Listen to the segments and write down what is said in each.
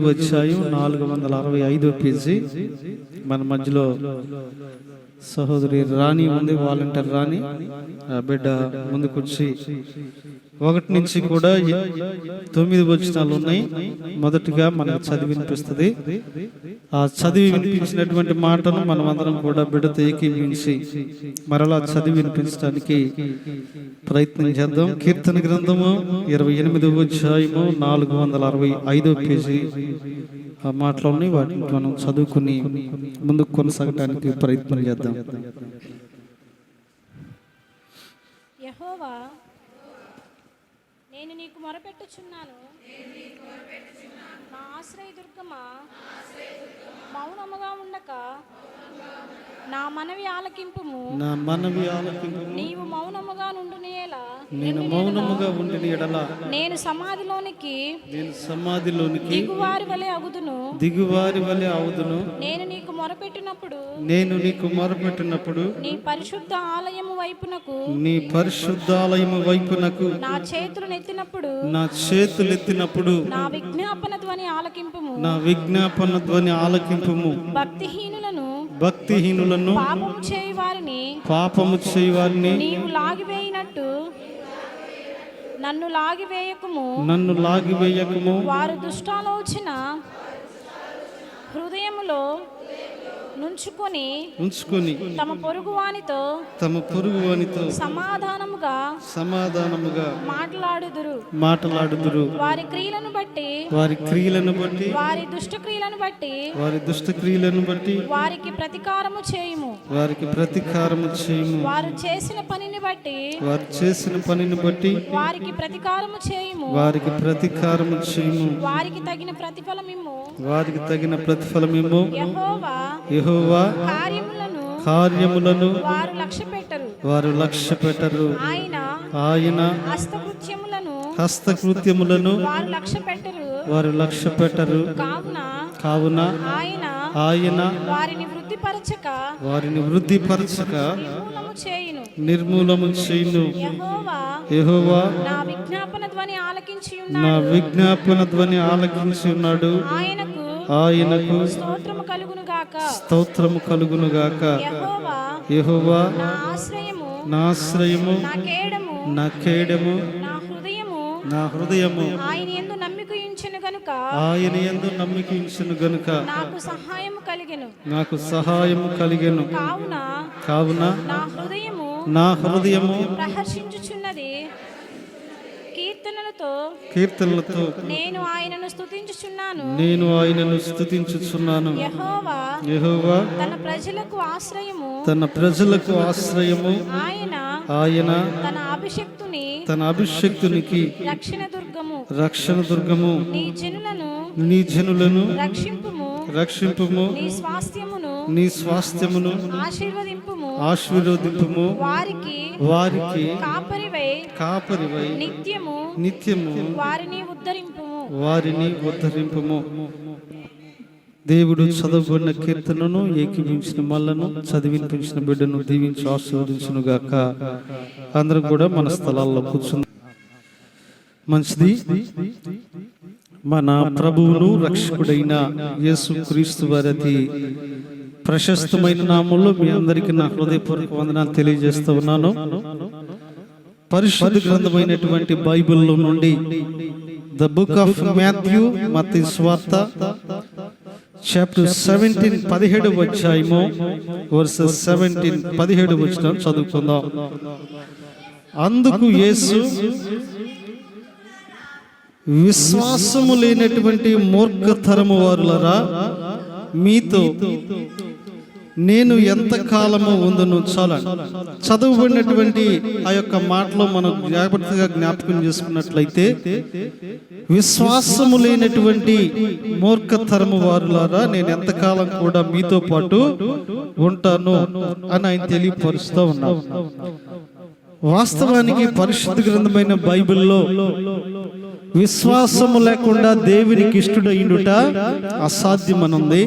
అధ్యాయం 465 పేజీ. మన మధ్యలో సహోదరి రాణి ఉంది, వాలంటీర్ రాణి. ఆ బిడ్డ ముందుకొచ్చి 1 నుంచి కూడా 9 వచనాలు ఉన్నాయి. మొదటిగా మనకు చదివి వినిపిస్తుంది. ఆ చదివి వినిపించినటువంటి మాటను మనం అందరం కూడా బిడ్డతో ఏకీవించి మరలా చదివి వినిపించడానికి ప్రయత్నం చేద్దాం. కీర్తన గ్రంథము 28వ అధ్యాయము 465 పేజీ. ఆ మాటలోని వాటిని మనం చదువుకుని ముందుకు కొనసాగడానికి ప్రయత్నం చేద్దాం. యెహోవా, నేను నీకు మొరపెట్టుచున్నాను. నా ఆశ్రయదుర్గమా, మౌనముగా ఉండక నా మనవి ఆలకింపుము. నీవు మౌనముగా నుండుని ఎడల నేను మౌనముగా ఉండిన ఎడల నేను సమాధిలోనికి దిగువారి వలె అగుదును. నేను నీకు మొరపెట్టినప్పుడు నీ పరిశుద్ధ ఆలయము వైపునకు నా చేతులెత్తినప్పుడు నా విజ్ఞాపన ధ్వని ఆలకింపుము. భక్తిహీనులను పాపము చేయవారిని నీవు లాగివేయినట్టు నన్ను లాగివేయకుము. వారు దుష్టాలోచన హృదయములో నుంచుకొని తమ పొరుగువానితో సమాధానముగా మాట్లాడుదురు. వారి క్రియలను బట్టి వారి దుష్ట క్రియలను బట్టి వారికి ప్రతీకారము చేయుము. వారు చేసిన పనిని బట్టి వారికి ప్రతీకారము చేయుము. వారికి తగిన ప్రతిఫలమిమ్ము. యెహోవా కార్యములను వారు లక్ష్యపెట్టరు. ఆయన హస్తకృత్యములను వారు లక్ష్యపెట్టరు. కావున ఆయన వారిని వృద్ధిపరచక నిర్మూలము చేయును. యెహోవా నా విజ్ఞాపన ధ్వని ఆలకించి ఉన్నాడు. ఆయనకు స్తోత్రము కలుగునుగాక. యెహోవా నా ఆశ్రయము, నా కేడము, నా హృదయము. ఆయన యందు నమ్మిక ఉంచెను గనుక నాకు సహాయము కలిగెను. కావున నా హృదయము ప్రహర్షించుచున్నది. కీర్తనలతో నేను ఆయనను స్తుతించుచున్నాను. యెహోవా తన ప్రజలకు ఆశ్రయము. ఆయన తన అభిషిక్తునికి రక్షణ దుర్గము. నీ జనులను రక్షింపుము. నీ స్వాస్థ్యమును ఆశీర్వదింపుము. వారికి కాపరివై నిత్యము వారిని ఉద్ధరింపుము. దేవుడు చదవబడిన కీర్తనను ఏకీవించిన మల్లను చదివినిపించిన బిడ్డను దీవించి ఆశీర్వదించును గాక. అందరం కూడా మన స్థలాల్లో కూర్చుంది. మంచిది. మన ప్రభువును రక్షకుడైన యేసుక్రీస్తు వారి అతి ప్రశస్తమైన నామంలో మీ అందరికీ నా హృదయపూర్వక వందనాలు తెలియజేస్తూ ఉన్నాను. పరిశుద్ధ గ్రంథమైనటువంటి బైబిల్లో నుండి ద బుక్ ఆఫ్ మాథ్యూ, మత్తయి సువార్త చాప్టర్ 17 17వ అధ్యాయము వర్సెస్ 17 17వ వచనం చదువుకుందాం. అందుకు యేసు, విశ్వాసము లేనటువంటి మూర్ఖతరము వారులరా, మీతో నేను ఎంత కాలము ఉందును. చాలా చదువుబడినటువంటి ఆ యొక్క మాటలో మనం జాగ్రత్తగా జ్ఞాపకం చేసుకున్నట్లయితే, విశ్వాసము లేనటువంటి మూర్ఖతరము వారులారా, నేను ఎంతకాలం కూడా మీతో పాటు ఉంటాను అని ఆయన తెలియపరుస్తూ ఉన్నాను. వాస్తవానికి పరిశుద్ధ గ్రంథమైన బైబిల్లో విశ్వాసము లేకుండా దేవునికి ఇష్టడైండుట అసాధ్యమనుంది.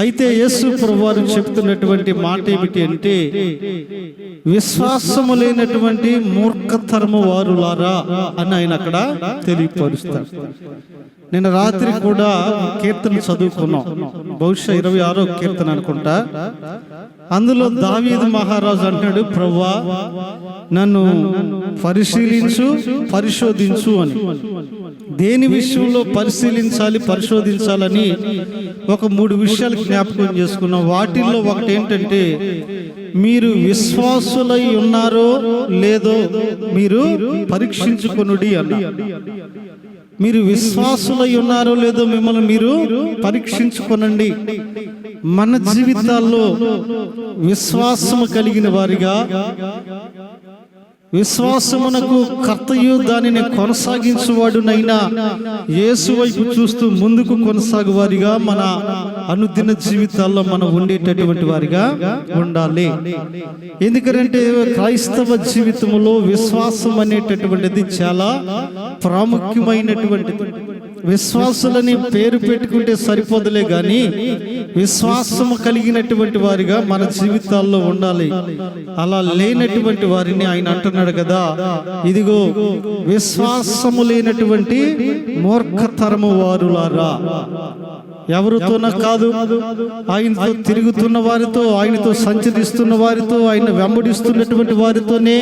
అయితే యేసు ప్రభువారు చెప్తున్నటువంటి మాట ఏమిటి అంటే, విశ్వాసము లేనటువంటి మూర్ఖతరము వారులారా అని ఆయన అక్కడ తెలియపరుస్తాడు. నిన్న రాత్రి కూడా కీర్తన చదువుకున్నాం, బహుశా 26వ కీర్తన అనుకుంటా. అందులో దావీదు మహారాజు అంటాడు, ప్రభువా నన్ను పరిశోధించు అని. దేని విషయంలో పరిశోధించాలని ఒక 3 విషయాలు జ్ఞాపకం చేసుకున్నాం. వాటిల్లో ఒకటి ఏంటంటే, మీరు విశ్వాసులై ఉన్నారో లేదో మీరు పరీక్షించుకొనుడి అన్న. మీరు విశ్వాసులై ఉన్నారో లేదో మిమ్మల్ని మీరు పరీక్షించుకొనండి. మన జీవితాల్లో విశ్వాసము కలిగిన వారిగా, విశ్వాసమునకు కర్తయు దానిని కొనసాగించువాడునైనా యేసు వైపు చూస్తూ ముందుకు కొనసాగు వారిగా మన అనుదిన జీవితాల్లో మనం ఉండేటటువంటి వారిగా ఉండాలి. ఎందుకంటే క్రైస్తవ జీవితంలో విశ్వాసం అనేటటువంటిది చాలా ప్రాముఖ్యమైనటువంటిది. విశ్వాసులని పేరు పెట్టుకుంటే సరిపోదులే గాని విశ్వాసము కలిగినటువంటి వారిగా మన జీవితాల్లో ఉండాలి. అలా లేనటువంటి వారిని ఆయన అంటున్నాడు కదా, ఇదిగో విశ్వాసము లేనటువంటి మూర్ఖతరము వారులారా. ఎవరితోన కాదు, ఆయనతో తిరుగుతున్న వారితో, ఆయనతో సంచరిస్తున్న వారితో, ఆయన వెంబడిస్తున్నటువంటి వారితోనే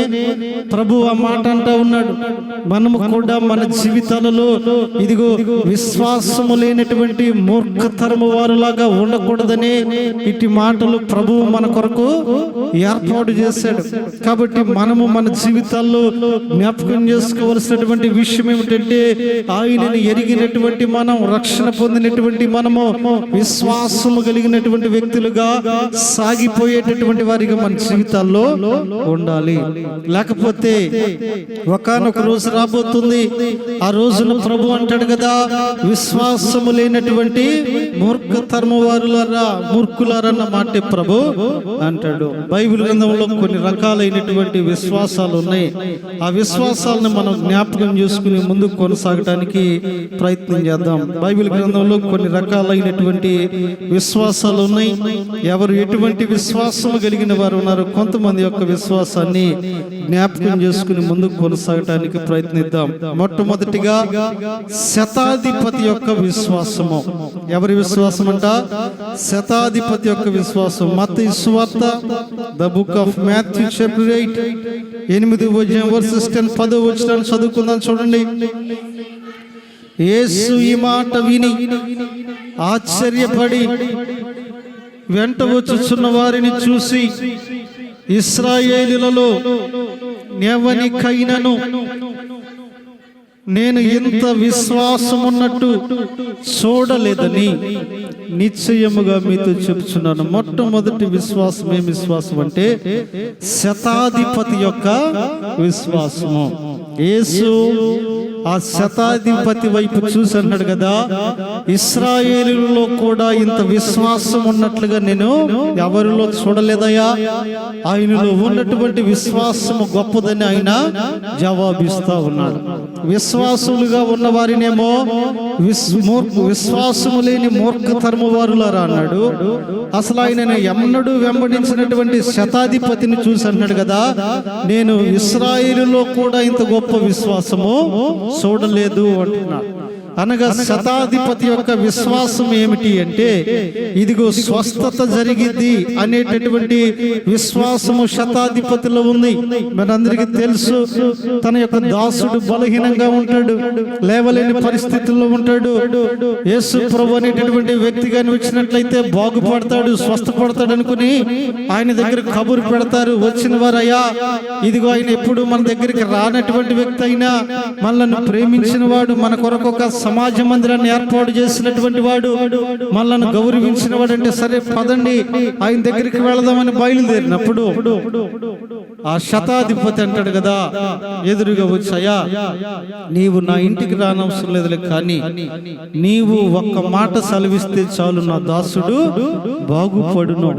ప్రభు ఆ మాట అంటా ఉన్నాడు. మనము కూడా మన జీవితాలలో ఇదిగో విశ్వాసము లేనటువంటి మూర్ఖతరము వారులాగా ఉండకూడదనే ఇట్టి మాటలు ప్రభువు మన కొరకు ఏర్పాటు చేశాడు. కాబట్టి మనము మన జీవితాల్లో జ్ఞాపకం చేసుకోవలసినటువంటి విషయం ఏమిటంటే, ఆయనని ఎరిగినటువంటి మనం, రక్షణ పొందినటువంటి మనము విశ్వాసము కలిగినటువంటి వ్యక్తులుగా సాగిపోయేటటువంటి వారిగా మన జీవితాల్లో ఉండాలి. లేకపోతే ఒకానొక రోజు రాబోతుంది, ఆ రోజున ప్రభు అంటాడు కదా, విశ్వాసము లేనటువంటి మూర్ఖతరము వారులారా, మూర్ఖులారన్న మాట ప్రభు అంటాడు. బైబిల్ గ్రంథంలో కొన్ని రకాలైనటువంటి విశ్వాసాలు ఉన్నాయి. ఆ విశ్వాసాలను మనం జ్ఞాపకం చేసుకుని ముందుకు కొనసాగడానికి ప్రయత్నం చేద్దాం. బైబిల్ గ్రంథంలో కొన్ని రకాలైనటువంటి విశ్వాసాలు ఉన్నాయి. ఎవరు ఎటువంటి విశ్వాసం కలిగిన వారు ఉన్నారు, కొంతమంది యొక్క విశ్వాసాన్ని జ్ఞాపకం చేసుకుని ముందుకు కొనసాగటానికి ప్రయత్నిద్దాం. మొట్టమొదటిగా శతాధిపతి యొక్క విశ్వాసము. ఎవరి విశ్వాసం అంట? శతాధిపతి యొక్క విశ్వాసం. మత్తయి సువార్త, the book of Matthew chapter 8 8వ అధ్యాయం వర్సెస్ 10 10వ వచనాన్ని చదువుకుందాం. చూడండి. యేసు ఈ మాట విని ఆశ్చర్యపడి వెంట వచ్చుచున్న వారిని చూసి, ఇశ్రాయేలులలో ఎవనికైనను నేను ఇంత విశ్వాసమున్నట్టు చూడలేదని నిశ్చయముగా మీతో చెప్తున్నాను. మొట్టమొదటి విశ్వాసం ఏం విశ్వాసం అంటే శతాధిపతి యొక్క విశ్వాసము. యేసు ఆ శతాధిపతి వైపు చూసి అన్నాడు కదా, ఇశ్రాయేలులో కూడా ఇంత విశ్వాసం ఉన్నట్లుగా నేను ఎవరిలో చూడలేదయ్యా. ఆయనలో ఉన్నటువంటి విశ్వాసము గొప్పదని ఆయన జవాబిస్తా ఉన్నాడు. విశ్వాసులుగా ఉన్న వారినేమో విశ్వాసము లేని మూర్ఖతరము వారులారా అన్నాడు. అసలు ఆయన ఎన్నడూ వెంబడించినటువంటి శతాధిపతిని చూసి అన్నాడు కదా, నేను ఇశ్రాయేలులో కూడా ఇంత గొప్ప విశ్వాసము చూడలేదు అంటున్నాడు. అనగా శతాధిపతి యొక్క విశ్వాసం ఏమిటి అంటే, ఇదిగో స్వస్థత జరిగింది అనేటటువంటి విశ్వాసము శతాధిపతిలో ఉంది. మనందరికీ తెలుసు, తన యొక్క దాసుడు బలహీనంగా ఉంటాడు, లేవలేని పరిస్థితుల్లో ఉంటాడు. యేసు ప్రభు అనేటటువంటి వ్యక్తి కానీ వచ్చినట్లయితే బాగుపడతాడు, స్వస్థపడతాడు అనుకుని ఆయన దగ్గర కబురు పెడతారు. వచ్చిన వారు, అయ్యా ఇదిగో ఆయన ఎప్పుడు మన దగ్గరికి రానటువంటి వ్యక్తి అయినా మనల్ని ప్రేమించిన వాడు, మన కొరకు ఒక సమాజ మందిరాన్ని ఏర్పాటు చేసినటువంటి వాడు, మనల్ని గౌరవించిన వాడు అంటే సరే పదండి ఆయన దగ్గరికి వెళదామని బయలుదేరినప్పుడు ఆ శతాధిపతి అంటాడు కదా, ఎదురుగా వచ్చాయా, నీవు నా ఇంటికి రానవసరం లేదులే, కానీ నీవు ఒక్క మాట సెలవిస్తే చాలు, నా దాసుడు బాగుపడును.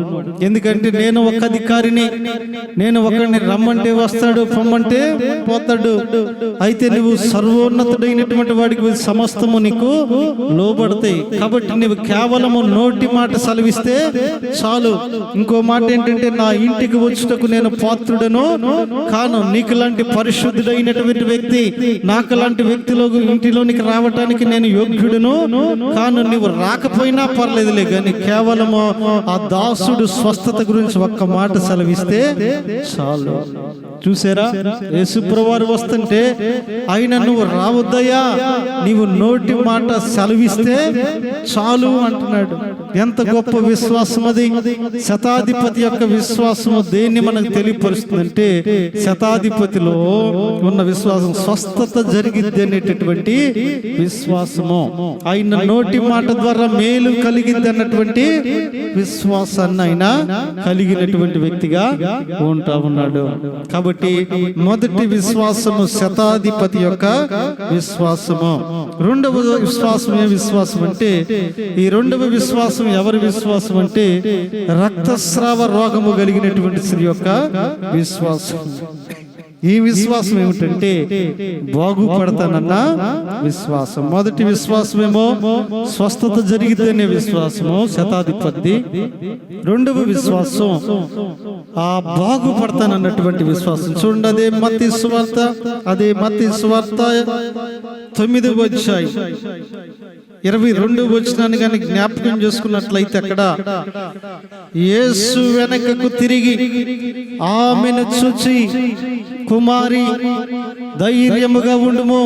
ఎందుకంటే నేను ఒక అధికారిని, నేను ఒకరిని రమ్మంటే వస్తాడు, పొమ్మంటే పోతాడు. అయితే నువ్వు సర్వోన్నతుడైనటువంటి వాడికి సమస్త సమస్తము నీకు లోబడతాయి. కాబట్టి నీవు కేవలము నోటి మాట సెలవిస్తే చాలు. ఇంకో మాట ఏంటంటే, నా ఇంటికి వచ్చుటకు నేను పాత్రుడను కాను. నీకు లాంటి పరిశుద్ధుడైనటువంటి వ్యక్తి, నాకు లాంటి వ్యక్తిలో ఇంటిలోనికి రావటానికి నేను యోగ్యుడును కాను. నీవు రాకపోయినా పర్లేదులే, కానీ కేవలము ఆ దాసుడు స్వస్థత గురించి ఒక్క మాట సెలవిస్తే చాలు. చూసారా, యేసుప్రభువారు వస్తుంటే ఆయన నువ్వు రావద్దయ్యా, నీవు నోటి మాట సెలవిస్తే చాలు అంటున్నాడు. ఎంత గొప్ప విశ్వాసం అది! శతాధిపతి యొక్క విశ్వాసము దేన్ని మనకు తెలియపరుస్తుందంటే, శతాధిపతిలో ఉన్న విశ్వాసం స్వస్థత జరిగిద్ది అనేటటువంటి విశ్వాసము. ఆయన నోటి మాట ద్వారా మేలు కలిగిద్ది అన్నటువంటి విశ్వాసాన్ని ఆయన కలిగినటువంటి వ్యక్తిగా ఉంటా ఉన్నాడు. కాబట్టి మొదటి విశ్వాసము శతాధిపతి యొక్క విశ్వాసము. రెండవ విశ్వాసం ఏ విశ్వాసం అంటే, ఈ రెండవ విశ్వాసం ఎవరి విశ్వాసం అంటే, రక్తస్రావ రోగము కలిగినటువంటి స్త్రీ యొక్క విశ్వాసం. ఈ విశ్వాసం ఏమిటంటే, బాగుపడతానన్న విశ్వాసం. మొదటి విశ్వాసం ఏమో స్వస్థత జరిగిద్దనే విశ్వాసము, శతాధిపతి. రెండవ విశ్వాసం ఆ బాగుపడతానన్నటువంటి విశ్వాసం. చూడండి, అదే మత్తయి సువార్త 9వ అధ్యాయం 22వ వచనాన్ని కానీ జ్ఞాపకం చేసుకున్నట్లయితే, అక్కడ యేసు వెనకకు తిరిగి ఆమెను చూచి, కుమారి ధైర్యముగా ఉండుము,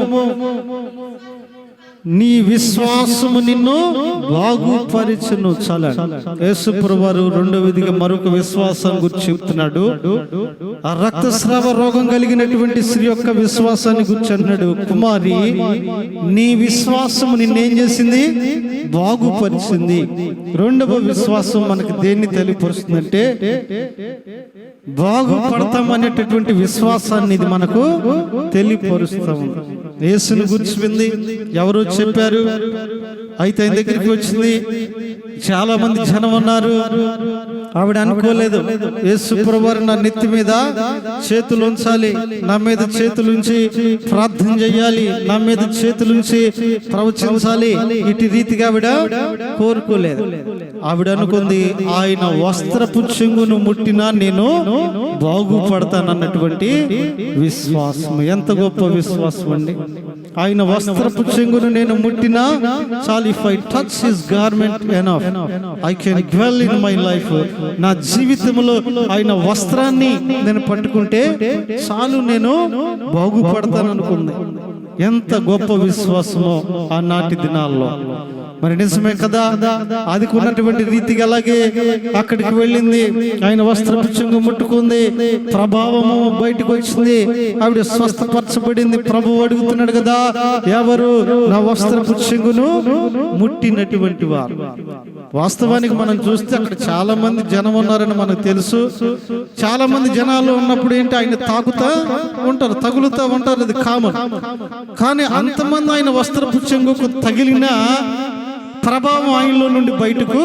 నీ విశ్వాసము నిన్ను బాగుపరిచును. చాలా యేసుప్రభువారు రెండవదిగా మరొక విశ్వాసం గురించి చెప్తున్నాడు. ఆ రక్తస్రావ రోగం కలిగినటువంటి స్త్రీ యొక్క విశ్వాసాన్ని గురించి అన్నాడు, కుమారి నీ విశ్వాసము నిన్నేం చేసింది? బాగుపరిచింది. రెండవ విశ్వాసం మనకి దేన్ని తెలియపరుస్తుందంటే, బాగుపడతాం అనేటటువంటి విశ్వాసాన్ని ఇది మనకు తెలియపరుస్తాము. యేసుని గురించి వింది, ఎవరు చెప్పారు? అయితే ఆయన దగ్గరికి వచ్చింది, చాలా మంది జనం ఉన్నారు. ఆవిడ అనుకోలేదు, యేసుప్రభువారు నా నెత్తి మీద చేతులు ఉంచాలి, నా మీద చేతులుంచి ప్రార్థన చేయాలి, నా మీద చేతులుంచి ప్రవచించాలి, ఇటు రీతిగా ఆవిడ కోరుకోలేదు. ఆవిడ అనుకుంది, ఆయన వస్త్రపు చెంగును ముట్టినా నేను బాగుపడతానన్నటువంటి విశ్వాసం. ఎంత గొప్ప విశ్వాసం అండి! ఆయన వస్త్రపు చెంగును నేను ముట్టినా చాలు. If I touch his garment enough I can dwell in my life. నా జీవితంలో ఆయన వస్త్రాన్ని నేను పట్టుకుంటే చాలు, నేను బాగుపడతాను అనుకుంది. ఎంత గొప్ప విశ్వాసమో ఆనాటి దినాల్లో. మరి నిజమే కదా, అది ఉన్నటువంటి రీతిగా అలాగే అక్కడికి వెళ్ళింది, ఆయన వస్త్రపు చెంగు ముట్టుకుంది, ప్రభావము బయటకు వచ్చింది, ఆవిడ స్వస్థపరచబడింది. ప్రభువు అడుగుతున్నాడు కదా, ఎవరు నా వస్త్రపు చెంగును ముట్టినటువంటి వారు? వాస్తవానికి మనం చూస్తే అక్కడ చాలా మంది జనం ఉన్నారని మనకు తెలుసు. చాలా మంది జనాలు ఉన్నప్పుడు ఏంటి, ఆయన తాకుతా ఉంటారు, తగులుతా ఉంటారు, అది కామన్. కానీ అంతమంది ఆయన వస్త్రపు చెంగుకు తగిలిన ప్రభావం ఆయనలో నుండి బయటకు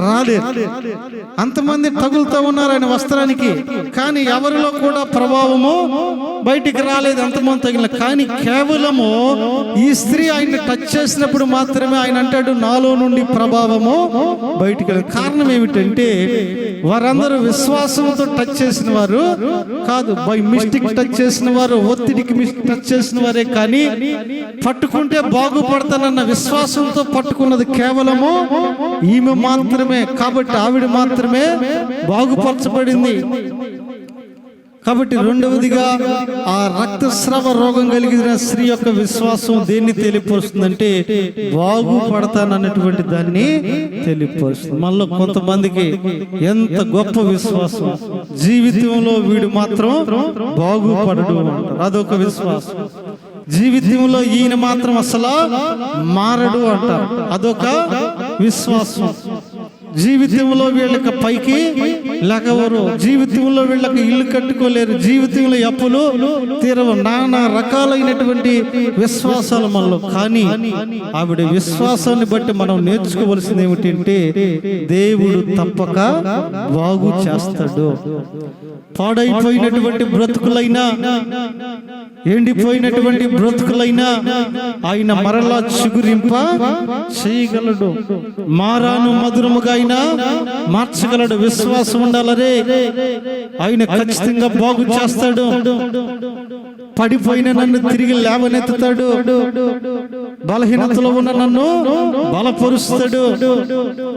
రాలేదు. అంతమంది తగులుతూ ఉన్నారు ఆయన వస్త్రానికి, కానీ ఎవరిలో కూడా ప్రభావము బయటికి రాలేదు, అంతమంది తగిలిన. కానీ కేవలము ఈ స్త్రీ ఆయన్ని టచ్ చేసినప్పుడు మాత్రమే ఆయన అంటాడు, నాలో నుండి ప్రభావము బయటికి రాలేదు. కారణం ఏమిటంటే, వారందరూ విశ్వాసంతో టచ్ చేసిన వారు కాదు, బై మిస్టేక్ టచ్ చేసిన వారు, ఒత్తిడికి టచ్ చేసిన వారే. కానీ పట్టుకుంటే బాగుపడతానన్న విశ్వాసంతో పట్టుకున్నది కేవలము ఈమె మాత్రమే. కాబట్టి ఆవిడ మాత్రమే బాగుపరచబడింది. కాబట్టి రెండవదిగా ఆ రక్తస్రావ రోగం కలిగిన స్త్రీ యొక్క విశ్వాసం దేన్ని తెలియపరుస్తుందంటే, బాగుపడతానన్నటువంటి దాన్ని తెలియపరుస్తుంది. మళ్ళీ కొంతమందికి ఎంత గొప్ప విశ్వాసం, జీవితంలో వీడు మాత్రం బాగుపడడు అంటారు, అదొక విశ్వాసం. జీవితంలో ఈయన మాత్రం అసలు మారడు అంటారు, అదొక విశ్వాసం. జీవితంలో వీళ్ళకి పైకి లెగవరు, జీవితంలో వీళ్ళకి ఇల్లు కట్టుకోలేరు, జీవితంలో అప్పులు తీరవు, నానా రకాలైనటువంటి విశ్వాసాలు మనలో. కానీ ఆవిడ విశ్వాసాన్ని బట్టి మనం నేర్చుకోవలసింది ఏమిటంటే, దేవుడు తప్పక బాగు చేస్తాడు. పాడైపోయినటువంటి బ్రతుకులైనా, ఎండిపోయినటువంటి బ్రతుకులైనా ఆయన మరలా చిగురింప చేయగలడు. మారాను మధురముగా అయినా మార్చగలడు. విశ్వాసం ఉండాలరే. ఆయన ఖచ్చితంగా బాగు చేస్తాడు. పడిపోయిన నన్ను తిరిగి లేవనెత్తుతాడు. బలహీనతలో ఉన్న నన్ను బలపరుస్తాడు.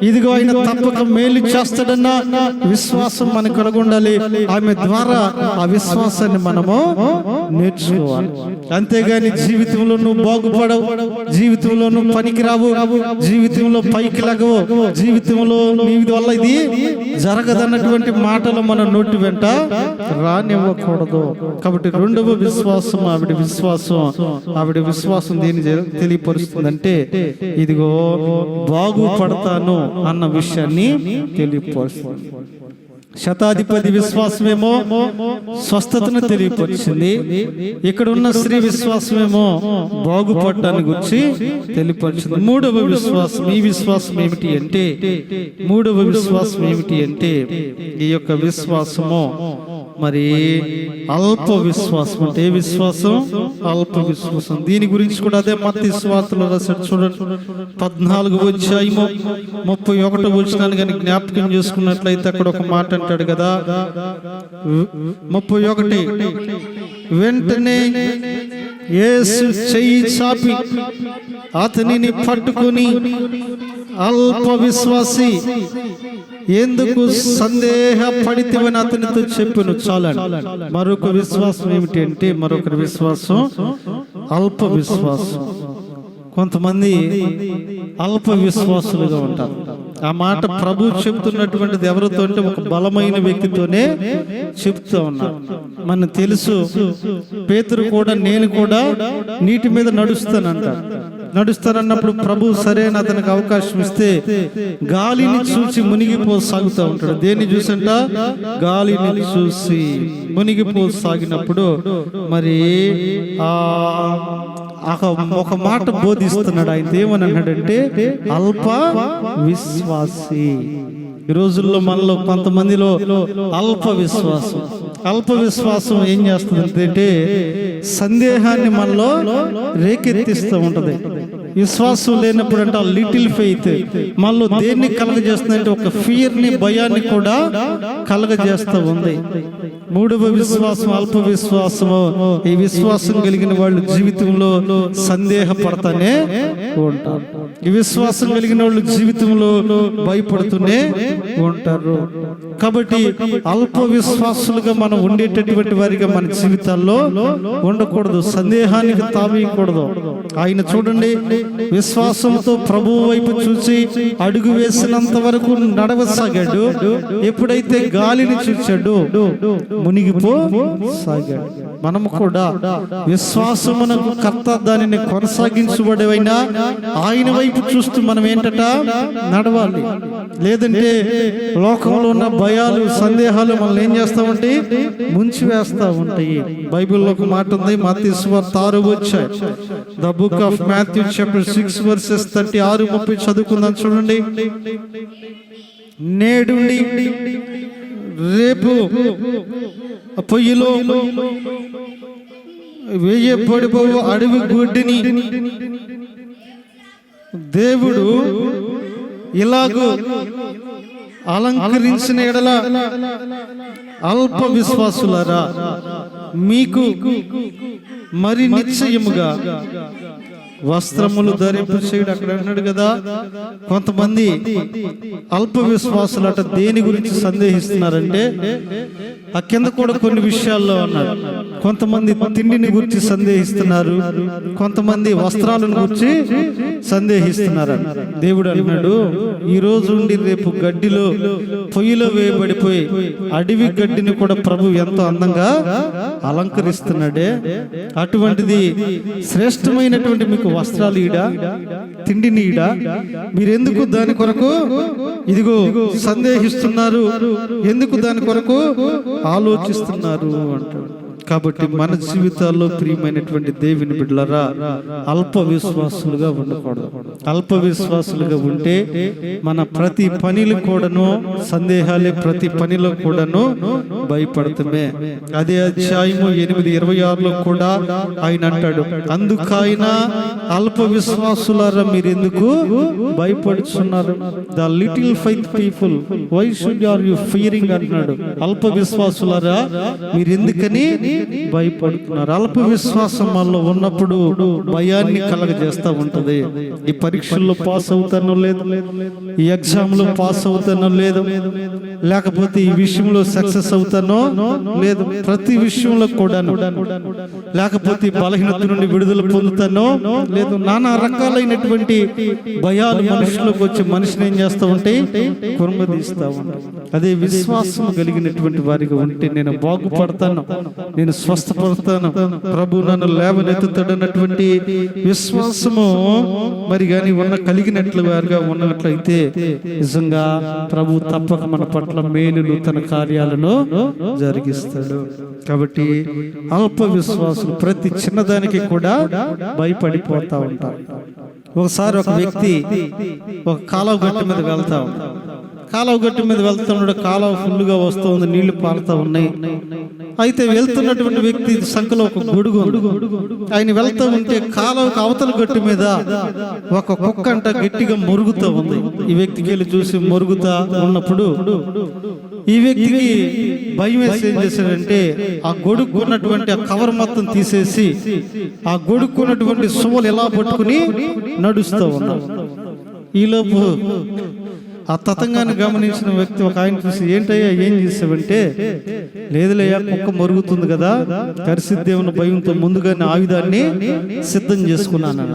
ఇదిగో ఆయన తప్పక మేలు చేస్తాడన్న విశ్వాసం మనకు కలిగి ఉండాలి. ఆమె ద్వారా ఆ విశ్వాసాన్ని మనము నేర్చుకోవాలి. అంతేగాని జీవితంలో నువ్వు బాగుపడవు, జీవితంలో నువ్వు పనికిరావు, జీవితంలో పైకి లాగవు, జీవితంలో నీ వల్ల ఇది జరగదన్నటువంటి మాటలు మన నోటి వెంట రానివ్వకూడదు. కాబట్టి రెండవ విశ్వాసం ఆవిడ విశ్వాసం దేని తెలియపరుస్తుందంటే ఇదిగో బాగుపడతాను అన్న విషయాన్ని తెలియపరుస్తుంది. శతాధిపతి విశ్వాసమేమో స్వస్థతను తెలియపరిచింది. ఇక్కడ ఉన్న స్త్రీ విశ్వాసమేమో బాగుపడటాన్ని గురించి తెలియపరిచింది. మూడవ విశ్వాసం, ఈ విశ్వాసం ఏమిటి అంటే, మూడవ విశ్వాసం ఏమిటి అంటే ఈ యొక్క విశ్వాసము మరి అల్ప విశ్వాసం. అంటే ఏ విశ్వాసం? అల్ప విశ్వాసం. దీని గురించి కూడా అదే మత్తయి సువార్తలో రాశాడు. చూడండి, 14వ అధ్యాయము 31వ వచనాన్ని కానీ జ్ఞాపకం చేసుకున్నట్లయితే అక్కడ ఒక మాట అంటాడు కదా, 31. వెంటనే యేసు చెయ్యి చాపి అతనిని పట్టుకొని, అల్ప విశ్వాసి, ఎందుకు సందేహపడితివని అతనితో చెప్పాను. చాలండి. మరొక విశ్వాసం ఏమిటి అంటే, మరొక విశ్వాసం అల్ప విశ్వాసం. కొంతమంది అల్ప విశ్వాసులుగా ఉంటారు. ఆ మాట ప్రభు చెప్తున్నటువంటిది ఎవరితో అంటే ఒక బలమైన వ్యక్తితోనే చెప్తూ ఉన్నారు. మనకు తెలుసు, పేతురు కూడా నేను కూడా నీటి మీద నడుస్తానన్నప్పుడు ప్రభు సరైన అతనికి అవకాశం ఇస్తే గాలిని చూసి మునిగిపోసాగుతూ ఉంటాడు. దేన్ని చూసంట? గాలిని చూసి మునిగిపోసాగినప్పుడు మరి ఒక మాట బోధిస్తున్నాడు. ఆయన ఏమని అన్నాడంటే అల్ప విశ్వాసి. ఈ రోజుల్లో మనలో కొంతమందిలో అల్ప విశ్వాసం ఏం చేస్తుంది అంటే సందేహాన్ని మనలో రేకెత్తిస్తూ ఉంటది. విశ్వాసం లేనప్పుడు అంటే లిటిల్ ఫెయిత్ మనలో దేన్ని కలగజేస్తుందంటే ఒక ఫియర్ ని, భయాన్ని కూడా కలగజేస్తూ ఉంది. మూడవ విశ్వాసం అల్ప విశ్వాసము. ఈ విశ్వాసం కలిగిన వాళ్ళు జీవితంలో సందేహపడతానే ఉంటారు. ఈ విశ్వాసం కలిగిన వాళ్ళు జీవితంలో భయపడుతూనే ఉంటారు. కాబట్టి అల్ప విశ్వాసులుగా మనం ఉండేటటువంటి వారిగా మన జీవితాల్లో ఉండకూడదు. సందేహానికి తావీయకూడదు. ఆయన చూడండి, విశ్వాసంతో ప్రభువు వైపు చూసి అడుగు వేసినంత వరకు నడవసాగాడు. ఎప్పుడైతే గాలిని చూచాడు మునిగిపోసాగాడు. మనము కూడా విశ్వాసమునకు కర్త, దానిని కొనసాగించబడేవైనా ఆయన వైపు చూస్తూ మనం ఏంటట నడవాలి. లేదంటే లోకంలో ఉన్న భయాలు, సందేహాలు మనల్ని ఏం చేస్తామంటే ముంచి వేస్తా ఉంటాయి. బైబిల్లో ఒక మాట ఉంది, మత్తయి సువార్త 6వ అధ్యాయం, the book of Matthew chapter 6 versus 36-30 చదువుకుందాం. చూడండి, నేడుండి రేపు పొయ్యిలో వేయబడిపోవు అడవి గుడ్డిని దేవుడు ఇలాగూ అలంకరించిన ఎడల అల్ప విశ్వాసులారా మీకు మరి నిశ్చయముగా వస్త్రములు ధరింపు చేయడు. అక్కడ అన్నాడు కదా, కొంతమంది అల్ప విశ్వాసులు అట దేని గురించి సందేహిస్తున్నారంటే ఆ కింద కూడా కొన్ని విషయాల్లో అన్నాడు. కొంతమంది తిండిని గురించి సందేహిస్తున్నారు, కొంతమంది వస్త్రాలను గురించి సందేహిస్తున్నారు. దేవుడు అన్నాడు, ఈ రోజు నుండి రేపు గడ్డిలో పొయ్యిలో వేయబడిపోయి అడవి గడ్డిని కూడా ప్రభు ఎంతో అందంగా అలంకరిస్తున్నాడే. అటువంటిది శ్రేష్టమైనటువంటి మీకు వస్త్రాలు ఈడా, తిండిని ఈడా, మీరెందుకు దాని కొరకు ఇదిగో సందేహిస్తున్నారు, ఎందుకు దాని కొరకు ఆలోచిస్తున్నారు అంటాడు. కాబట్టి మన జీవితాల్లో ప్రియమైనటువంటి దేవుని బిడ్డలారా అల్ప విశ్వాసులుగా ఉండకూడదు. అల్ప విశ్వాసులుగా ఉంటే మన ప్రతి పనిలో కూడాను సందేహాలే, ప్రతి పనిలో కూడాను భయపడతామే. అదే అధ్యాయము 8:26 కూడా ఆయన అంటాడు, అందుకైనా అల్ప విశ్వాసులారా మీరు ఎందుకు భయపడుతున్నారు? The little faith people why should are you fearing అంటున్నాడు. అల్ప విశ్వాసులారా మీరు ఎందుకని భయపడుతున్నారు? అల్ప విశ్వాసం వల్ల ఉన్నప్పుడు భయాన్ని కలగజేస్తా ఉంటది. ఈ పరీక్షల్లో పాస్ అవుతానో లేదు, ఈ ఎగ్జామ్ లో పాస్ అవుతానో లేదు, లేకపోతే ఈ విషయంలో సక్సెస్ అవుతానో లేదు, ప్రతి విషయంలో కూడా, లేకపోతే బలహీనత నుండి విడుదల పొందుతానో లేదు, నానా రకాలైనటువంటి భయాలు మనుషులకు వచ్చి మనిషిని ఏం చేస్తా ఉంటే కురుంగదీస్తా ఉంటాయి. అదే విశ్వాసం కలిగినటువంటి వారికి ఉంటే నేను బాగుపడతాను, నేను స్వస్థపడతాను, ప్రభు నన్ను లేవనెత్తుతాడన్నటువంటి విశ్వాసము మరి గాని కలిగినట్లు వారుగా ఉన్నట్లయితే నిజంగా ప్రభు తప్పక మన పట్ల మేలులు తన కార్యాలను జరిగిస్తాడు. కాబట్టి అల్ప విశ్వాసులు ప్రతి చిన్నదానికి కూడా భయపడిపోతా ఉంటారు. ఒకసారి ఒక వ్యక్తి ఒక కాలువ గట్టు మీద వెళ్తా ఉంటాడు. కాలువ గట్టు మీద వెళ్తున్నాడు, కాలువ ఫుల్గా వస్తుంది, నీళ్లు పారుతా ఉన్నాయి. అయితే వెళ్తున్నటువంటి వ్యక్తి సంఖలో ఒక గొడుగు ఉంది. ఆయన వెళ్తూ ఉంటే కాలువకు అవతల గట్టు మీద ఒక కుక్క అంట గట్టిగా మొరుగుతూ ఉంది. ఈ వ్యక్తికి వెళ్ళి చూసి మొరుగుతా ఉన్నప్పుడు ఈ వ్యక్తికి భయం వేసి ఏం చేశాడంటే ఆ గొడుక్కున్నటువంటి ఆ కవర్ మొత్తం తీసేసి ఆ గొడుక్కున్నటువంటి సువ్వలు ఎలా పట్టుకుని నడుస్తూ ఉన్నాడు. ఈలోపు ఆ తతంగాన్ని గమనించిన వ్యక్తి ఒక ఆయన చూసి, ఏంటయ్యా ఏం చేసావంటే, లేదులయ్యా కుక్క మరుగుతుంది కదా, కరిసిద్దేవుని భయంతో ముందుగానే ఆయుధాన్ని సిద్ధం చేసుకున్నాను.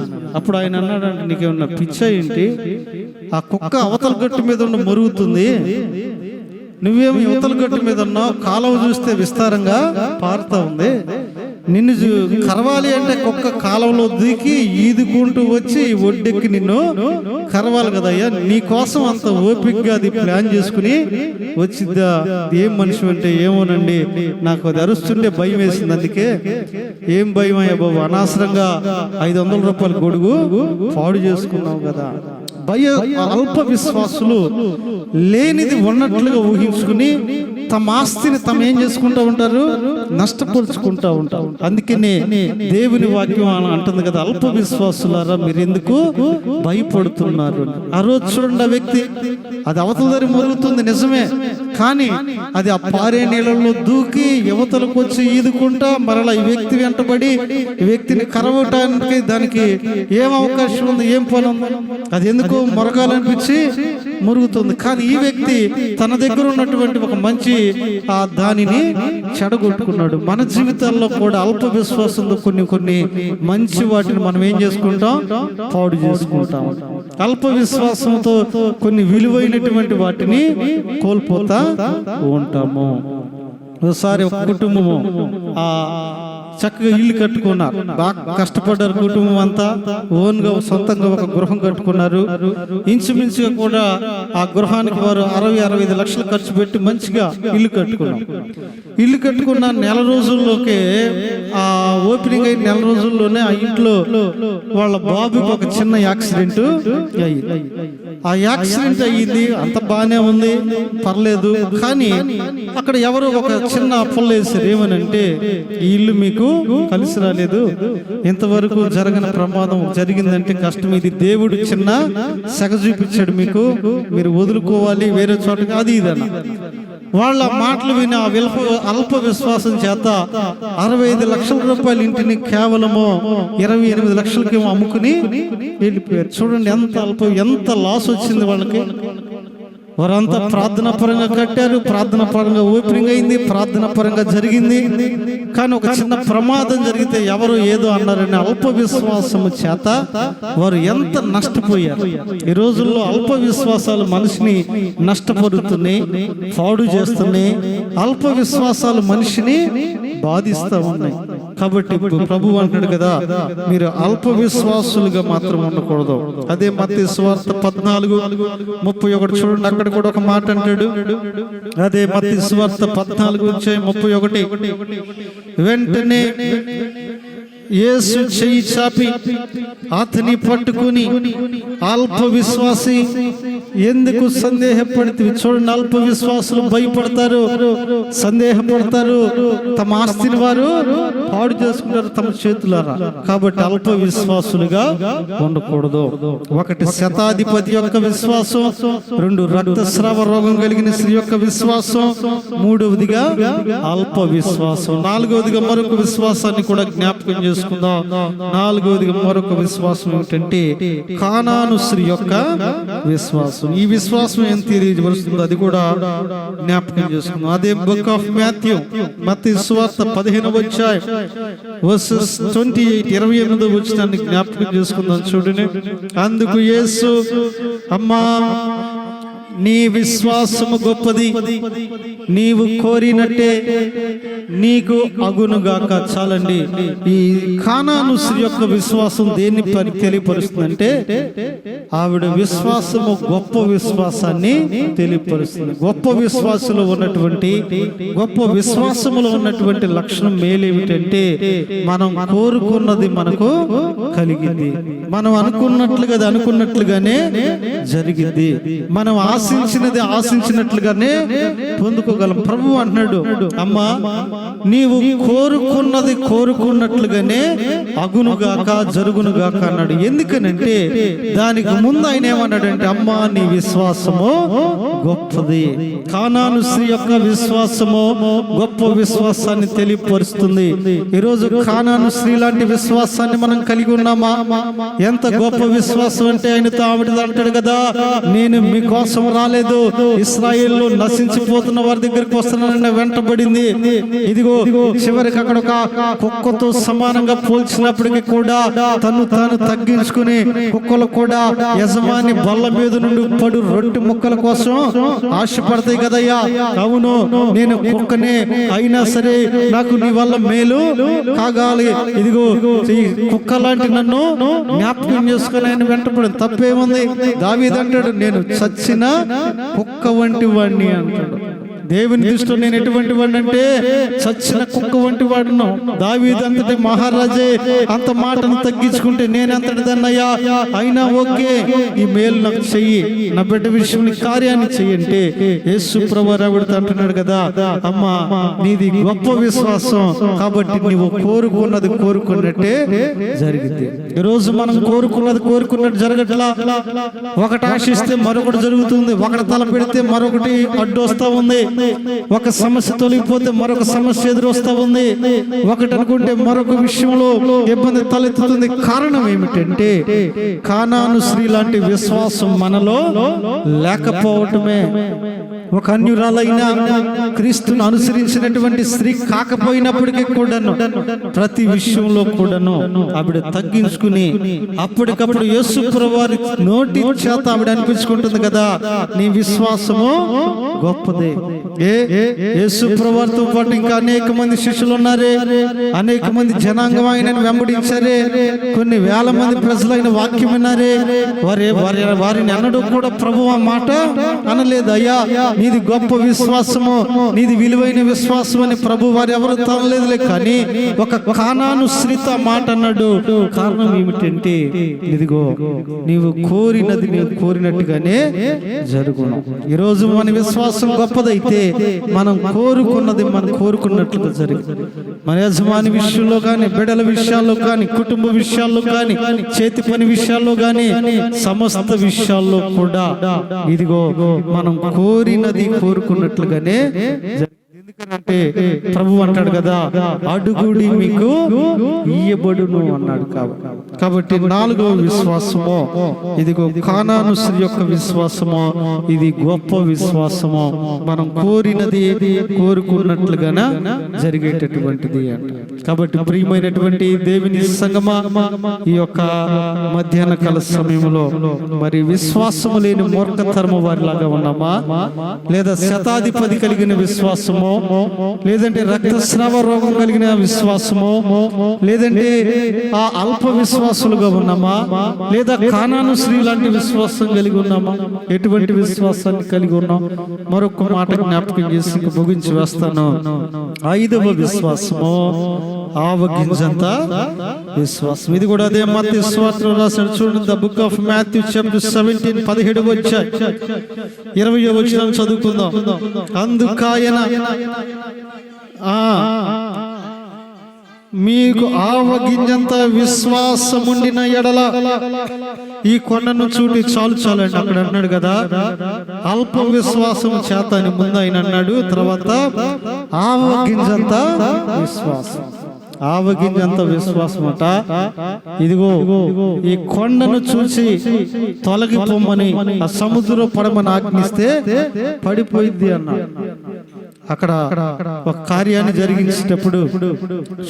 అప్పుడు ఆయన అన్నాడంటే, నీకేమన్నా పిచ్చా ఏంటి? ఆ కుక్క అవతల గట్టు మీద ఉన్న మరుగుతుంది, నువ్వేమో యువతల గట్టు మీద ఉన్నావు, కాలువ చూస్తే విస్తారంగా పారుతా ఉంది, నిన్ను కరవాలి అంటే కుక్క కాలంలో దూకి ఈదుకుంటూ వచ్చి ఒడ్డెక్కి నిన్ను కరవాలి కదయ్యా, నీ కోసం అంత ఓపికగా అది ప్లాన్ చేసుకుని వచ్చిద్దా? ఏం మనిషి అంటే, ఏమోనండి నాకు అది అరుస్తుంటే భయం వేసింది, అందుకే. ఏం భయం అయ్యా బాబు, అనవసరంగా 500 రూపాయల గొడుగు పాడు చేసుకున్నావు కదా. అల్ప విశ్వాసులు లేనిది ఉన్నట్లుగా ఊహించుకుని తమ ఆస్తిని తమ ఏం చేసుకుంటూ ఉంటారు, నష్టపరుచుకుంటూ ఉంటారు. అందుకనే దేవుని వాక్యం అంటుంది కదా, అల్ప విశ్వాసులారా మీరు ఎందుకు భయపడుతున్నారు. ఆ రోజు చూడండి, ఆ వ్యక్తి అది అవతల దారి మరుగుతుంది నిజమే, కానీ అది ఆ పారే నీళ్ళలో దూకి యువతలకు వచ్చి ఈదుకుంటా మరలా ఈ వ్యక్తి వెంటబడి ఈ వ్యక్తిని కరవటానికి దానికి ఏం అవకాశం ఉంది, ఏం పని ఉంది, అది ఎందుకు మొరగాలనిపించి మురుగుతుంది. కానీ ఈ వ్యక్తి తన దగ్గర ఉన్నటువంటి ఒక మంచి ఆ దానిని చెడగొట్టుకున్నాడు. మన జీవితాల్లో కూడా అల్ప విశ్వాసంతో కొన్ని మంచి వాటిని మనం ఏం చేసుకుంటాం, పాడు చేసుకుంటాం. అల్ప విశ్వాసంతో కొన్ని విలువైనటువంటి వాటిని కోల్పోతా ఉంటాము. ఒకసారి ఒక కుటుంబము చక్కగా ఇల్లు కట్టుకున్నారు, బాగా కష్టపడ్డారు. కుటుంబం అంతా ఓన్గా సొంతంగా ఒక గృహం కట్టుకున్నారు. ఇంచుమించుగా కూడా ఆ గృహానికి వారు 60-65 లక్షలు ఖర్చు పెట్టి మంచిగా ఇల్లు కట్టుకున్నారు. ఇల్లు కట్టుకున్న నెల రోజుల్లోకే ఆ ఓపెనింగ్ అయిన నెల రోజుల్లోనే ఆ ఇంట్లో వాళ్ళ బాబుకి ఒక చిన్న యాక్సిడెంట్ అయ్యింది. ఆ యాక్సిడెంట్ అయ్యింది, అంత బాగానే ఉంది, పర్లేదు. కానీ అక్కడ ఎవరో ఒక చిన్న అప్పులు వేసారు. ఏమనంటే, ఈ ఇల్లు మీకు కలిసి రాలేదు, ఇంతవరకు జరగని ప్రమాదం జరిగిందంటే కష్టం, ఇది దేవుడు చిన్న సెగ చూపించాడు మీకు, మీరు వదులుకోవాలి వేరే చోటకి, అది ఇదన్న. వాళ్ళ మాటలు విని ఆ అల్ప విశ్వాసం చేత 65 లక్షల రూపాయల ఇంటిని కేవలము 28 లక్షలకేమో అమ్ముకుని వెళ్ళిపోయారు. చూడండి ఎంత లాస్ వచ్చింది వాళ్ళకి. వారంతా ప్రార్థనా పరంగా కట్టారు, ప్రార్థనా పరంగా ఓపెనింగ్ అయింది, ప్రార్థనా పరంగా జరిగింది. కానీ ఒక చిన్న ప్రమాదం జరిగితే ఎవరు ఏదో అన్నారని అల్ప విశ్వాసము చేత వారు ఎంత నష్టపోయారు. ఈ రోజుల్లో అల్ప విశ్వాసాలు మనిషిని నష్టపరుతున్నాయి, పాడు చేస్తున్నాయి. అల్ప విశ్వాసాలు మనిషిని బాధిస్తూ ఉన్నాయి. కాబట్టి ప్రభు అంటాడు కదా, మీరు అల్ప విశ్వాసులుగా మాత్రం ఉండకూడదు. అదే మత్తయి సువార్త 14:31 చూడండి, అక్కడ కూడా ఒక మాట అంటాడు. అదే మత్తయి సువార్త 14:31, వెంటనే యేసు చెయ్యి చాపి అతని పట్టుకుని, అల్ప విశ్వాసి ఎందుకు సందేహపడితే? చూడండి, అల్ప విశ్వాసులు భయపడతారు, సందేహపడతారు, తమ ఆస్తిని వారు పాడు చేసుకుంటారు తమ చేతులారా. కాబట్టి అల్ప విశ్వాసులుగా ఉండకూడదు. ఒకటి శతాధిపతి యొక్క విశ్వాసం, రెండు రక్తస్రావ రోగం కలిగిన స్త్రీ యొక్క విశ్వాసం, మూడవదిగా అల్ప విశ్వాసం, నాలుగవదిగా మరొక విశ్వాసాన్ని కూడా జ్ఞాపకం చేసుకుందాం. నాలుగవదిగా మరొక విశ్వాసం ఏమిటంటే కానాను స్త్రీ యొక్క విశ్వాసం. ఈ విశ్వాసం ఏం తెలియజేస్తుందో అది కూడా జ్ఞాపకం చేసుకుందాం. అదే బుక్ ఆఫ్ మాథ్యూ, మత్తయి సువార్త 15వ అధ్యాయం వర్సెస్ 28, 28వ వచనాన్ని జ్ఞాపకం చేసుకుందాం. చూడండి, అందుకు యేసు, అమ్మా నీ విశ్వాసము గొప్పది, నీవు కోరినట్టే నీకు అగునుగాక. చాలండి. ఈ కానాను స్త్రీ యొక్క విశ్వాసం దేన్ని తెలియపరుస్తుందంటే ఆవిడ విశ్వాసము గొప్ప విశ్వాసాన్ని తెలియపరుస్తుంది. గొప్ప విశ్వాసంలో ఉన్నటువంటి, గొప్ప విశ్వాసములో ఉన్నటువంటి లక్షణం మేలేమిటంటే మనం కోరుకున్నది మనకు కలిగింది, మనం అనుకున్నట్లుగానే జరిగింది, మనం ఆశించినది ఆశించినట్లుగానే పొందుకోగలం. ప్రభు అంటున్నాడు, అమ్మా నీవు కోరుకున్నది కోరుకున్నట్లుగానే అగునుగాక, జరుగునుగాక అన్నాడు. ఎందుకనంటే దానికి ముందు ఆయన ఏమన్నాడంటే, అమ్మా నీ విశ్వాసము గొప్పది. కానాను స్త్రీ యొక్క విశ్వాసము గొప్ప విశ్వాసాన్ని తెలియపరుస్తుంది. ఈరోజు కానాను స్త్రీ లాంటి విశ్వాసాన్ని మనం కలిగి ఉన్నామా? ఎంత గొప్ప విశ్వాసం అంటే ఆయనతో ఆవిడతో అంటాడు కదా, నేను మీకోసం రాలేదు, ఇశ్రాయేల్లో నశించిపోతున్న వారి దగ్గరికి వస్తున్నానని వెంటబడింది. ఇదిగో చివరికి అక్కడ ఒక కుక్కతో సమానంగా పోల్చినప్పటికీ కూడా తను తాను తగ్గించుకుని, కుక్కలు కూడా యజమాని బల్ల మీద నుండి పడు రొట్టె ముక్కల కోసం ఆశపడతాయి కదయ్యా. అవును, నేను కుక్కనే, అయినా సరే నాకు నీ వల్ల మేలు కాగాలి. ఇదిగో ఈ కుక్క లాంటి నన్ను జ్ఞాపకం చేసుకుని ఆయన వెంటపడింది. తప్పేముంది? దావీదు అంటాడు, నేను చచ్చిన కుక్క వంటి వాడిని అంటాడు. దేవుని దృష్టిలో నేను ఎటువంటి వాడిని అంటే చచ్చిన కుక్క వంటి వాడును. దావీదు అంతటి మహారాజే అంత మాటను తగ్గించుకుంటే నేను అంతటి దన్నయ్యా, అయినా ఓకే, ఈ మేలు నాకు చెయ్యి, నా బిడ్డ విషయంలో కార్యాన్ని చెయ్యంటే యేసు ప్రభువు అంటున్నాడు కదా, అమ్మా నీది గొప్ప విశ్వాసం కాబట్టి నీవు కోరుకున్నది కోరుకున్నట్టే జరిగింది. ఈరోజు మనం కోరుకున్నది కోరుకున్నట్టు జరగట్లా. ఒకటి ఆశిస్తే మరొకటి జరుగుతుంది, ఒకటి తల పెడితే మరొకటి అడ్డు వస్తా ఉంది, ఒక సమస్య తొలగిపోతే మరొక సమస్య ఎదురొస్తా ఉంది, ఒకటి అనుకుంటే మరొక విషయంలో ఇబ్బంది తలెత్తుతుంది. కారణం ఏమిటంటే కానాను స్త్రీ లాంటి విశ్వాసం మనలో లేకపోవటమే. ఒక అన్యురాలైన క్రీస్తును అనుసరించినటువంటి స్త్రీ కాకపోయినప్పటికీ కూడాను ప్రతి విషయంలో కూడాను ఆవిడ తగ్గించుకుని అప్పటికప్పుడు యేసు ప్రభువారి నోటి చేత ఆవిడ అనిపించుకుంటుంది కదా, నీ విశ్వాసము గొప్పదే. యేసు ప్రభువారితో పాటు ఇంకా అనేక మంది శిష్యులు ఉన్నారే, అనేక మంది జనాంగం ఆయనను వెంబడించారే, కొన్ని వేల మంది ప్రజలు ఆయన వాక్యం విన్నారే. వారిని అన్నడు కూడా ప్రభు ఆ మాట అనలేదు, అయ్యా నీది గొప్ప విశ్వాసము, నీది విలువైన విశ్వాసం అని ప్రభు వారు ఎవరు తనలేదులే. కానీ ఒక కానాను స్త్రీతో మాట అన్నాడు. కారణం ఏమిటంటే ఇదిగో నీవు కోరినది నీవు కోరినట్టుగానే జరుగును. ఈరోజు మన విశ్వాసం గొప్పదైతే మనం కోరుకున్నది మనం కోరుకున్నట్లుగా జరుగుతుంది. మన యజమాని విషయంలో కానీ, బిడ్డల విషయాల్లో కానీ, కుటుంబ విషయాల్లో కానీ, చేతి పని విషయాల్లో కానీ, సమస్త విషయాల్లో కూడా ఇదిగో మనం కోరినది కోరుకున్నట్లుగానే. ఎందుకంటే ప్రభు అంటాడు కదా, అడుగుడి మీకు ఇయ్యబడును అన్నాడు. కాబట్టి నాలుగవ విశ్వాసము ఇదిగో కానాను స్త్రీ యొక్క విశ్వాసము, ఇది గొప్ప విశ్వాసము. మనం కోరినది కోరుకున్నట్లుగానే జరిగేటటువంటిది అంట. కాబట్టి ప్రియమైనటువంటి దేవుని సంగమా, ఈ యొక్క మధ్యాహ్న కాల సమయంలో మరి విశ్వాసము లేని మూర్ఖతరము వారిలాగా ఉన్నామా, లేదా శతాధిపతి కలిగిన విశ్వాసము, లేదంటే రక్తస్రావ రోగం కలిగిన విశ్వాసము, లేదంటే ఆ అల్ప విశ్వాసం విశ్వాసులుగా ఉన్నామా, లేదా కానాను స్త్రీ లాంటి విశ్వాసం కలిగి ఉన్నామా? ఎటువంటి విశ్వాసాన్ని కలిగి ఉన్నాం? మరొక మాట జ్ఞాపకం చేసి ముగించి వేస్తాను. 5వ విశ్వాసము ఆవగింజంత విశ్వాసం. ఇది కూడా అదే మత్తయి సువార్తలో రాశాడు చూడండి. The book of Matthew chapter 17 17వ అధ్యాయం 20వ వచనం చదువుకుందాం. అందుకాయన మీకు ఆవగింజంత విశ్వాసముండిన ఎడల ఈ కొండను చూటి చాలు చాలండి. అక్కడ అన్నాడు కదా, అల్ప విశ్వాసం చేత అని ముందు ఆయన అన్నాడు. తర్వాత ఆవగింజంత విశ్వాసం, ఆవగింజంత విశ్వాసం అట. ఇదిగో ఈ కొండను చూసి తొలగిపోమని ఆ సముద్రంలో పడమని ఆజ్ఞిస్తే పడిపోయింది అన్నాడు. అక్కడ ఒక కార్యాన్ని జరిగించేటప్పుడు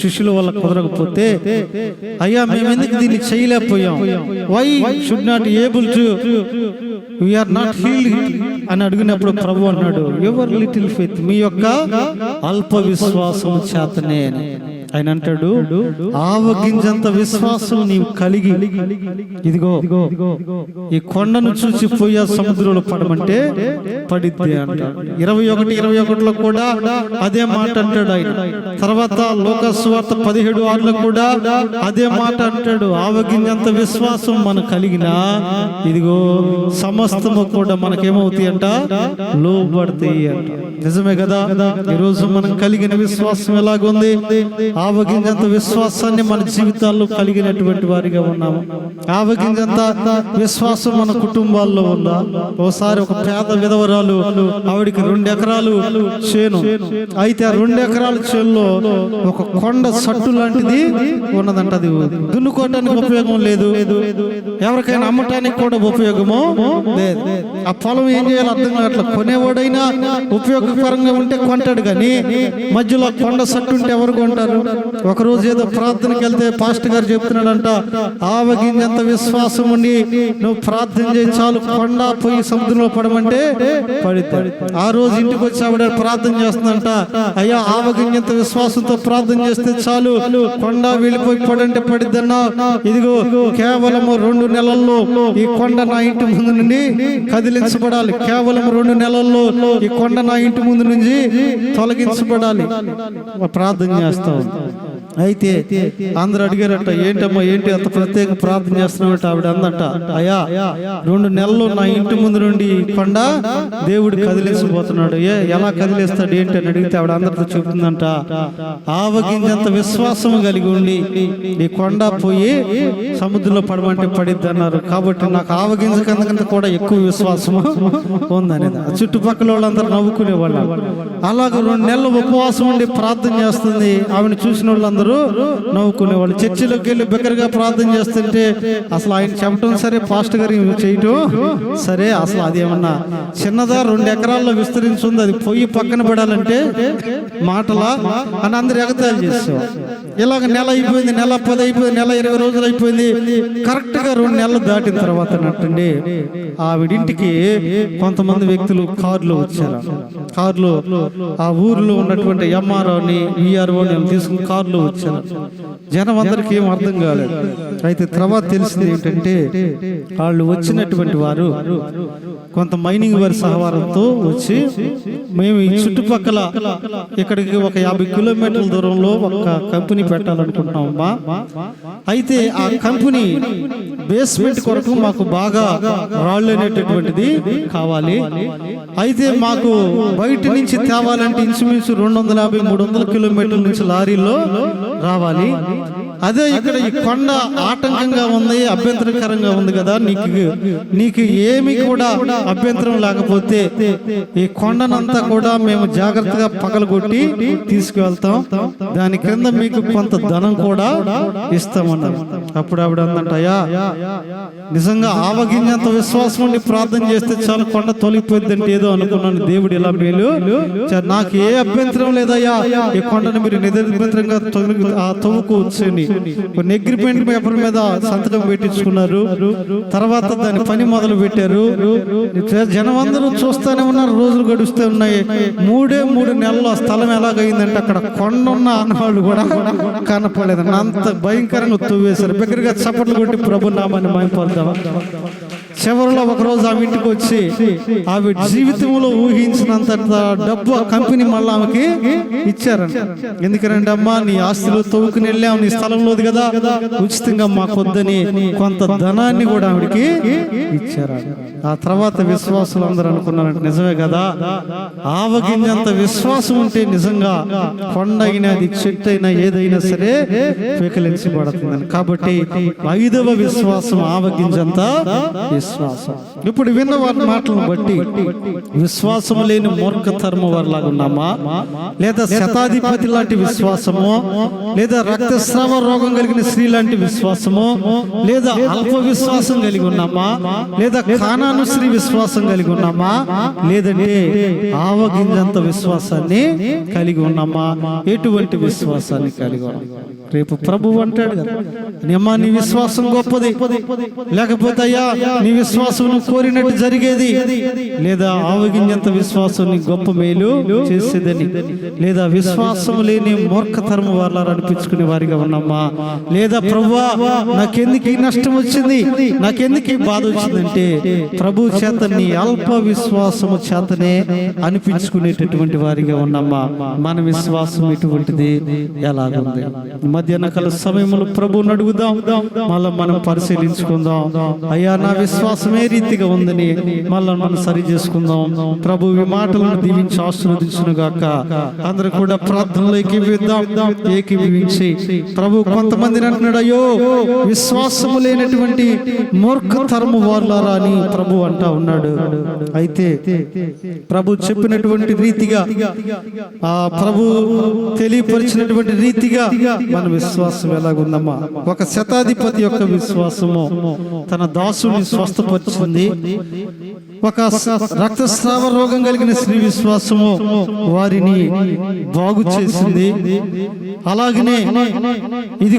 శిష్యుల వల్ల కుదరకపోతే, అయ్యా మేము ఎందుకు దీన్ని చేయలేకపోయాం, why should not able to we are not healed అని అడిగినప్పుడు ప్రభు అన్నాడు, యువర్ లిటిల్ ఫెయిత్, మీ యొక్క అల్ప విశ్వాసం చేతనే అని ఆయన అంటాడు. ఆవగింజంత విశ్వాసం నీవు కలిగి ఇదిగో ఈ కొండను చూసి పోయా సముద్రంలో పడమంటే పడిద్ది అంటాడు. 21:21లో కూడా అదే మాట అంటాడు ఆయన. తర్వాత లోకాసు వార్త 17:6లో కూడా అదే మాట అంటాడు. ఆవగింజంత విశ్వాసం మనం కలిగినా ఇదిగో సమస్తము కూడా మనకేమవుతాయి అంట, లోబడతాయి అంట. నిజమే కదా. ఈరోజు మనం కలిగిన విశ్వాసం ఎలాగుంది? ఆవగింజంత విశ్వాసాన్ని మన జీవితాల్లో కలిగినటువంటి వారిగా ఉన్నాము. ఆవగింజంత విశ్వాసం మన కుటుంబాల్లో ఉందా? ఓసారి ఒక పేద విధవరాలు, ఆవిడికి 2 ఎకరాలు చేను, అయితే ఆ 2 ఎకరాల చేనులో ఒక కొండ సట్టు లాంటిది ఉన్నదంట. అది దున్నుకోవటానికి ఉపయోగం లేదు, ఎవరికైనా అమ్మటానికి కూడా ఉపయోగము లేదు. ఆ పొలం ఏం చేయాలో అర్థం కావట్లా. కొనేవాడైనా ఉపయోగకరంగా ఉంటే కొంటాడు, కానీ మధ్యలో కొండ సట్టు ఉంటే ఎవరు కొంటారు? ఒకరోజు ఏదో ప్రార్థనకి వెళ్తే పాస్టర్ గారు చెప్తున్నాడంట, ఆవగింజంత విశ్వాసం ఉండి నువ్వు ప్రార్థన చేయి చాలు, కొండ పోయి సముద్రంలో పడమంటే పడితే. ఆ రోజు ఇంటికి వచ్చి ఆవిడ ప్రార్థన చేస్తుందంట, అయ్యా ఆవగింజంత విశ్వాసంతో ప్రార్థన చేస్తే చాలు, కొండ వెళ్ళిపోయి పడంటే పడిద్దన్నా. ఇదిగో కేవలము 2 నెలల్లో ఈ కొండ నా ఇంటి ముందు నుండి కదిలించబడాలి, కేవలం 2 నెలల్లో ఈ కొండ నా ఇంటి ముందు నుంచి తొలగించబడాలి. ప్రార్థన చేస్తాం. అయితే అందరూ అడిగారట, ఏంటమ్మా ఏంటి అంత ప్రత్యేక ప్రార్థన చేస్తున్నామంటే ఆవిడ అందంట, అయ్యా 2 నెలలు నా ఇంటి ముందు నుండి కొండ దేవుడు కదిలించబోతున్నాడు. ఎలా కదిలిస్తాడు ఏంటి అని అడిగితే ఆవిడ అందరితో చెప్తుందంట, ఆవగింజంత విశ్వాసం కలిగి ఉండి ఈ కొండ పోయి సముద్రంలో పడమంటే పడిద్ది అన్నారు. కాబట్టి నాకు ఆవగింజ కందకంత కూడా ఎక్కువ విశ్వాసం ఉందనేది. చుట్టుపక్కల వాళ్ళందరూ నవ్వుకునేవాళ్ళు. అలాగ 2 నెలలు ఉపవాసం ఉండి ప్రార్థన చేస్తుంది. ఆవిడ చూసిన వాళ్ళందరూ నవ్వుకునేవాళ్ళు. చర్చిలోకి వెళ్ళి బిగ్గరగా ప్రార్థన చేస్తుంటే అసలు ఆయన చెప్పడం సరే, పాస్టర్ గారు చేయటం సరే, అసలు అది ఏమన్నా చిన్నదా, 2 ఎకరాల్లో విస్తరించింది, అది పొయ్యి పక్కన పడాలంటే మాటలా అని అందరు ఎగతాళి చేసేవారు. ఇలాగ నెల అయిపోయింది, నెల 10 అయిపోయింది, నెల 20 రోజులు అయిపోయింది. కరెక్ట్ గా 2 నెలలు దాటిన తర్వాత అన్నట్టండి ఆవిడింటికి కొంతమంది వ్యక్తులు కారులో వచ్చారు. కారులో ఆ ఊరిలో ఉన్నటువంటి ఎంఆర్ఓని ఈఆర్ఓని తీసుకుని కారులో వచ్చారు. జనం అందరికి ఏం అర్థం కాలేదు. అయితే తర్వాత తెలిసింది ఏంటంటే, వాళ్ళు వచ్చినటువంటి వారు కొంత మైనింగ్ వారి సహకారంతో వచ్చి, మేము ఈ చుట్టుపక్కల ఇక్కడికి ఒక 50 కిలోమీటర్ల దూరంలో ఒక కంపెనీ పెట్టాలనుకుంటున్నామమ్మా. అయితే ఆ కంపెనీ బేస్మెంట్ కొరకు మాకు బాగా రాళ్ళు అనేటటువంటిది కావాలి. అయితే మాకు బయట నుంచి తేవాలంటే ఇంచుమించు 250-300 కిలోమీటర్ల నుంచి లారీలో రావాలి. అదే ఇక్కడ ఈ కొండ ఆటంకంగా ఉంది, అభ్యంతరకరంగా ఉంది కదా, నీకు ఏమి కూడా అభ్యంతరం లేకపోతే ఈ కొండనంతా కూడా మేము జాగ్రత్తగా పగలగొట్టి తీసుకువెళ్తాం, దాని కింద మీకు కొంత ధనం కూడా ఇస్తామన్నారు. అప్పుడు ఆవిడ అందంట, అయ్యా నిజంగా ఆవగింజంత విశ్వాసం ఉండి ప్రార్థన చేస్తే చాలు కొండ తొలగిపోద్దంటే ఏదో అనుకున్నాను. దేవుడు ఇలా మేలు, నాకు ఏ అభ్యంతరం లేదయ్యా, ఈ కొండను మీరు నిరభ్యంతరంగా తవ్వుకోవచ్చని కొన్ని అగ్రిమెంట్ పేపర్ మీద సంతకం పెట్టించుకున్నారు. తర్వాత దాని పని మొదలు పెట్టారు. జనం అందరూ చూస్తూనే ఉన్నారు. రోజులు గడుస్తూ ఉన్నాయి. 3 నెలల్లో స్థలం ఎలాగైందంటే అక్కడ కొండ ఉన్న అన్నవాళ్ళు కూడా కనపడలేదు. అంత భయంకరంగా తవ్వేశారు. బిగ్గరగా చప్పట్లు కొట్టి ప్రభు నామాన్ని మహిమపడదాం. చివరిలో ఒకరోజు ఆమె ఇంటికి వచ్చి ఆమె జీవితంలో ఊహించినంత డబ్బు ఆ కంపెనీ మళ్ళీ ఆమెకి ఇచ్చారంట. ఎందుకంటే అమ్మా, నీ ఆస్తులు తవ్వుకుని వెళ్ళావు, నీ స్థలంలోది కదా, ఉచితంగా మాకొద్దని కొంత ధనాన్ని కూడా ఆవిడకి ఇచ్చారు. ఆ తర్వాత విశ్వాసులు అందరూ అనుకున్నారంటే నిజమే కదా, ఆవగింజంత విశ్వాసం ఉంటే నిజంగా కొండ అయినా అది చెట్టు అయినా ఏదైనా సరే పెకిలించబడుతుందని. కాబట్టి 5వ విశ్వాసం ఆవగింజంత విశ్వాసం. ఇప్పుడు విన్న వారి మాటలను బట్టి విశ్వాసము లేని మూర్ఖతరము వారిలాగా ఉన్నామా, లేదా శతాధిపతి లాంటి విశ్వాసము, లేదా రక్తస్రావ రోగం కలిగిన స్త్రీ లాంటి విశ్వాసము, లేదా అల్ప విశ్వాసం కలిగి ఉన్నామా, లేదా కానాను స్త్రీ విశ్వాసం కలిగి ఉన్నామా, లేదంటే ఆవగింజంత విశ్వాసాన్ని కలిగి ఉన్నామా? ఎటువంటి విశ్వాసాన్ని కలిగి ఉన్నాం? రేపు ప్రభువు అంటాడు కదా, అమ్మా నీ విశ్వాసం గొప్పది, లేకపోతే అయ్యా నీ విశ్వాసం కోరినట్టు జరిగేది, లేదా ఆవగింజంత విశ్వాసం నీ గొప్ప మేలు చేసేదని, లేదా విశ్వాసం లేని మూర్ఖతరము వాళ్ళ అనిపించుకునే వారిగా ఉన్నామా, లేదా ప్రభువా నాకెందుకు ఈ నష్టం వచ్చింది, నాకెందుకు ఈ బాధ వచ్చిందంటే ప్రభు చేత నీ అల్ప విశ్వాసము చేతనే అనిపించుకునేటటువంటి వారిగా ఉన్నామా? మన విశ్వాసం ఎటువంటిది, ఎలాగుంది? మధ్యాహ్న కాల సమయంలో ప్రభువుని అడుగుదాం, మళ్ళా మనం పరిశీలించుకుందాం. అయ్యా నా విశ్వాసం ఏ రీతిగా ఉందని మళ్ళా మనం సరి చేసుకుందాం. ప్రభు ఈ మాటలను దీవించి ఆశీర్వదించును గాక. అందరూ కూడా ప్రార్థనలో ఏకీభవించి ప్రభు కొంతమందిని అంటున్నాడు, అయ్యో విశ్వాసము లేనటువంటి మూర్ఖతరము వారులారా అని ప్రభు అంటా ఉన్నాడు. అయితే ప్రభు చెప్పినటువంటి రీతిగా, ఆ ప్రభు తెలియపరిచినటువంటి రీతిగా మన విశ్వాసం ఎలాగుందమ్మా? ఒక శతాధిపతి యొక్క విశ్వాసము తన దాసుని స్వస్థపరిచింది. ఒక రక్తస్రావ రోగం కలిగిన స్త్రీ విశ్వాసము వారిని బాగు చేసింది. అలాగనే ఇది